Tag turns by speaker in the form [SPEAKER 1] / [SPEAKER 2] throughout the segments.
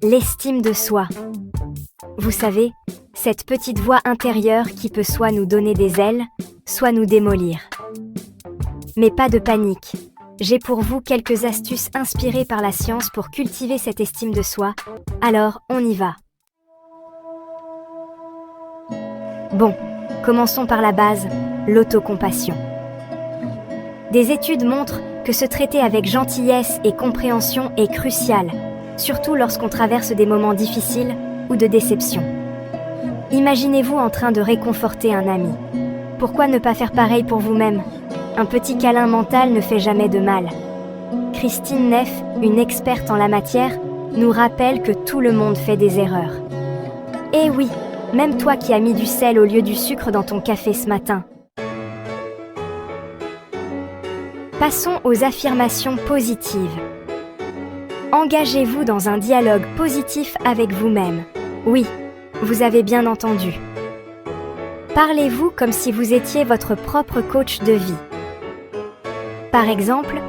[SPEAKER 1] L'estime de soi. Vous savez, cette petite voix intérieure qui peut soit nous donner des ailes, soit nous démolir. Mais pas de panique. J'ai pour vous quelques astuces inspirées par la science pour cultiver cette estime de soi. Alors, on y va. Bon, commençons par la base, l'autocompassion. Des études montrent que se traiter avec gentillesse et compréhension est crucial, surtout lorsqu'on traverse des moments difficiles ou de déception. Imaginez-vous en train de réconforter un ami. Pourquoi ne pas faire pareil pour vous-même ? Un petit câlin mental ne fait jamais de mal. Christine Neff, une experte en la matière, nous rappelle que tout le monde fait des erreurs. Eh oui, même toi qui as mis du sel au lieu du sucre dans ton café ce matin. Passons aux affirmations positives. Engagez-vous dans un dialogue positif avec vous-même. Oui, vous avez bien entendu. Parlez-vous comme si vous étiez votre propre coach de vie. Par exemple,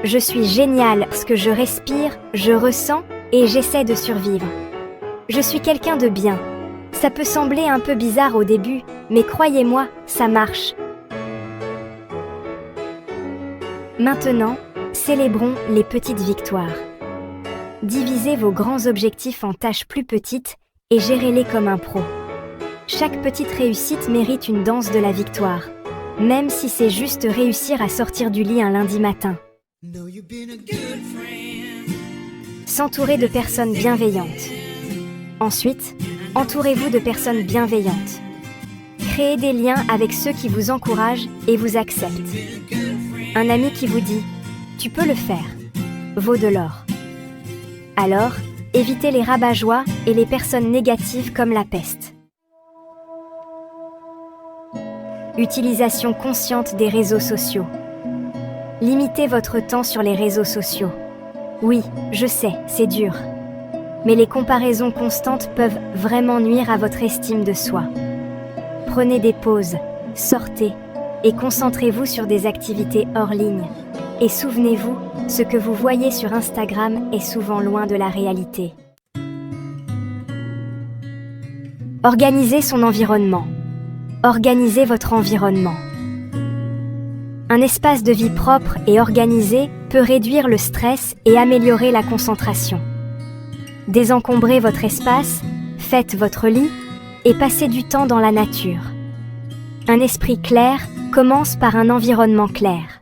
[SPEAKER 1] je suis génial parce que je respire, je ressens et j'essaie de survivre. Je suis quelqu'un de bien. Ça peut sembler un peu bizarre au début, mais croyez-moi, ça marche. Maintenant, célébrons les petites victoires. Divisez vos grands objectifs en tâches plus petites et gérez-les comme un pro. Chaque petite réussite mérite une danse de la victoire, même si c'est juste réussir à sortir du lit un lundi matin. S'entourer de personnes bienveillantes. Ensuite, entourez-vous de personnes bienveillantes. Créez des liens avec ceux qui vous encouragent et vous acceptent. Un ami qui vous dit « Tu peux le faire » vaut de l'or. Alors, évitez les rabat-joie et les personnes négatives comme la peste. Utilisation consciente des réseaux sociaux. Limitez votre temps sur les réseaux sociaux. Oui, je sais, c'est dur. Mais les comparaisons constantes peuvent vraiment nuire à votre estime de soi. Prenez des pauses, sortez et concentrez-vous sur des activités hors ligne. Et souvenez-vous, ce que vous voyez sur Instagram est souvent loin de la réalité. Organisez son environnement. Organisez votre environnement. Un espace de vie propre et organisé peut réduire le stress et améliorer la concentration. Désencombrez votre espace, faites votre lit et passez du temps dans la nature. Un esprit clair commence par un environnement clair.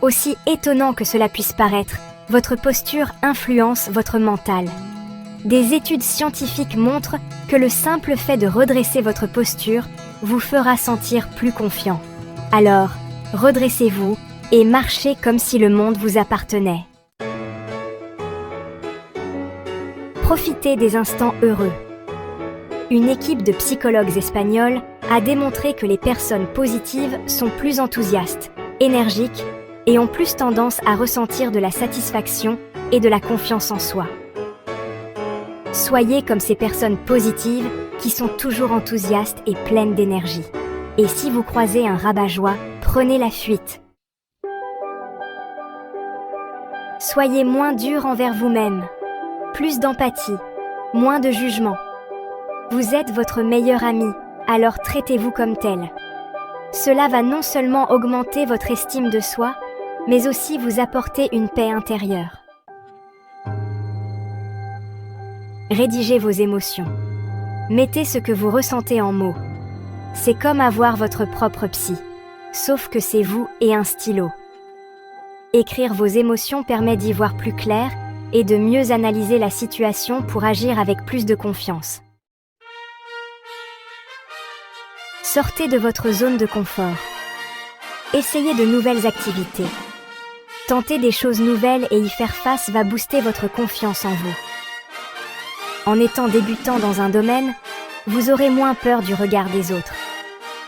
[SPEAKER 1] Aussi étonnant que cela puisse paraître, votre posture influence votre mental. Des études scientifiques montrent que le simple fait de redresser votre posture vous fera sentir plus confiant. Alors, redressez-vous et marchez comme si le monde vous appartenait. Profitez des instants heureux. Une équipe de psychologues espagnols a démontré que les personnes positives sont plus enthousiastes, énergiques et ont plus tendance à ressentir de la satisfaction et de la confiance en soi. Soyez comme ces personnes positives qui sont toujours enthousiastes et pleines d'énergie. Et si vous croisez un rabat-joie, prenez la fuite. Soyez moins dur envers vous-même. Plus d'empathie, moins de jugement. Vous êtes votre meilleur ami, alors traitez-vous comme tel. Cela va non seulement augmenter votre estime de soi, mais aussi vous apporter une paix intérieure. Rédigez vos émotions. Mettez ce que vous ressentez en mots. C'est comme avoir votre propre psy, sauf que c'est vous et un stylo. Écrire vos émotions permet d'y voir plus clair et de mieux analyser la situation pour agir avec plus de confiance. Sortez de votre zone de confort. Essayez de nouvelles activités. Tenter des choses nouvelles et y faire face va booster votre confiance en vous. En étant débutant dans un domaine, vous aurez moins peur du regard des autres.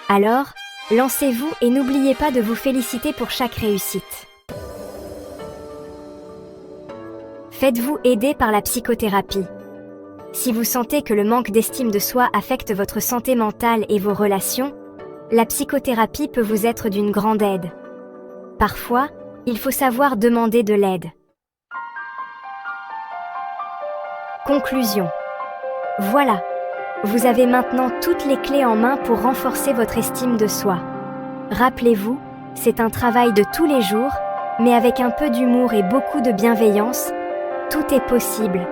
[SPEAKER 1] Alors, lancez-vous et n'oubliez pas de vous féliciter pour chaque réussite. Faites-vous aider par la psychothérapie. Si vous sentez que le manque d'estime de soi affecte votre santé mentale et vos relations, la psychothérapie peut vous être d'une grande aide. Parfois, il faut savoir demander de l'aide. Conclusion. Voilà, vous avez maintenant toutes les clés en main pour renforcer votre estime de soi. Rappelez-vous, c'est un travail de tous les jours, mais avec un peu d'humour et beaucoup de bienveillance, tout est possible.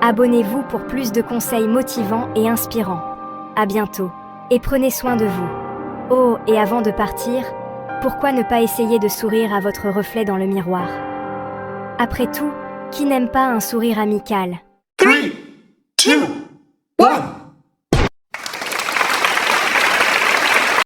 [SPEAKER 1] Abonnez-vous pour plus de conseils motivants et inspirants. À bientôt, et prenez soin de vous. Oh, et avant de partir, pourquoi ne pas essayer de sourire à votre reflet dans le miroir? Après tout, qui n'aime pas un sourire amical?
[SPEAKER 2] 3, 2,